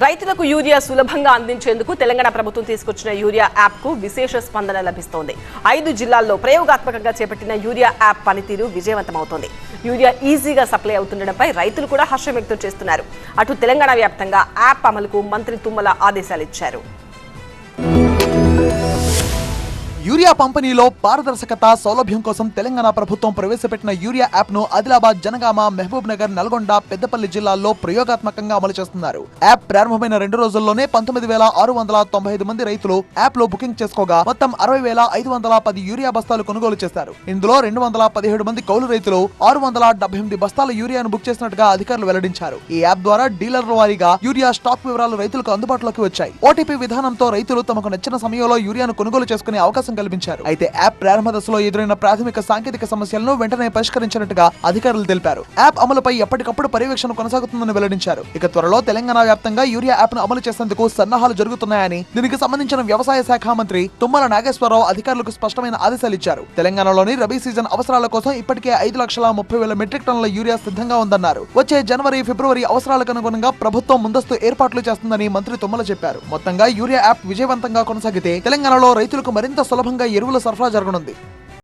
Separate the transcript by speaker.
Speaker 1: రైతులకు యూరియా సులభంగా అందించేందుకు తెలంగాణ ప్రభుత్వం తీసుకొచ్చిన యూరియా యాప్ కు విశేష స్పందన లభిస్తోంది. 5 జిల్లాల్లో ప్రయోగాత్మకంగా చేపట్టిన యూరియా యాప్ పనితీరు విజయవంతమవుతోంది. యూరియా ఈజీగా సప్లై అవుతుండటంపై రైతులు కూడా హర్షం వ్యక్తం చేస్తున్నారు. అటు తెలంగాణ వ్యాప్తంగా యాప్ అమలుకు మంత్రి తుమ్మల ఆదేశాలు ఇచ్చారు.
Speaker 2: యూరియా పంపిణీలో పారదర్శకత సౌలభ్యం కోసం తెలంగాణ ప్రభుత్వం ప్రవేశపెట్టిన యూరియా యాప్ ను ఆదిలాబాద్, జనగామ, మహబూబ్ నగర్, నల్గొండ, పెద్దపల్లి జిల్లాల్లో ప్రయోగాత్మకంగా అమలు చేస్తున్నారు. యాప్ ప్రారంభమైన 2 రోజుల్లోనే 19,695 మంది రైతులు యాప్ లో బుకింగ్ చేసుకోగా మొత్తం 60,510 యూరియా బస్తాలు కొనుగోలు చేశారు. ఇందులో 217 మంది కౌలు రైతులు 678 బస్తాల యూరియాను బుక్ చేసినట్టుగా అధికారులు వెల్లడించారు. ఈ యాప్ ద్వారా డీలర్ల వారీగా యూరియా స్టాక్ వివరాలు రైతులకు అందుబాటులోకి వచ్చాయి. ఓటీపీ విధానంతో రైతులు తమకు నచ్చిన సమయంలో యూరియాను కొనుగోలు చేసుకునే అవకాశం కల్పించారు. అయితే యాప్ ప్రారంభ దశలో ఎదురైన ప్రాథమిక సాంకేతిక సమస్యలను వెంటనే పరిష్కరించినట్టుగా అధికారులు తెలిపారు. యాప్ అమలుపై ఎప్పటికప్పుడు పర్యవేక్షణ కొనసాగుతుందని వెల్లడించారు. ఇక త్వరలో తెలంగాణ వ్యాప్తంగా యూరియా యాప్ ను అమలు చేసేందుకు సన్నాహాలు జరుగుతున్నాయని, దీనికి సంబంధించిన వ్యవసాయ శాఖ మంత్రి తుమ్మల నాగేశ్వరరావు అధికారులకు స్పష్టమైన ఆదేశాలు ఇచ్చారు. తెలంగాణలోని రబీ సీజన్ అవసరాల కోసం ఇప్పటికే 5,30,000 మెట్రిక్ టన్నుల యూరియా సిద్ధంగా ఉందన్నారు. వచ్చే జనవరి, ఫిబ్రవరి అవసరాలకు అనుగుణంగా ప్రభుత్వం ముందస్తు ఏర్పాట్లు చేస్తుందని మంత్రి తుమ్మల చెప్పారు. మొత్తంగా యూరియా యాప్ విజయవంతంగా కొనసాగితే తెలంగాణలో రైతులకు మరింత సులభంగా ఎరువుల సరఫరా జరగనుంది.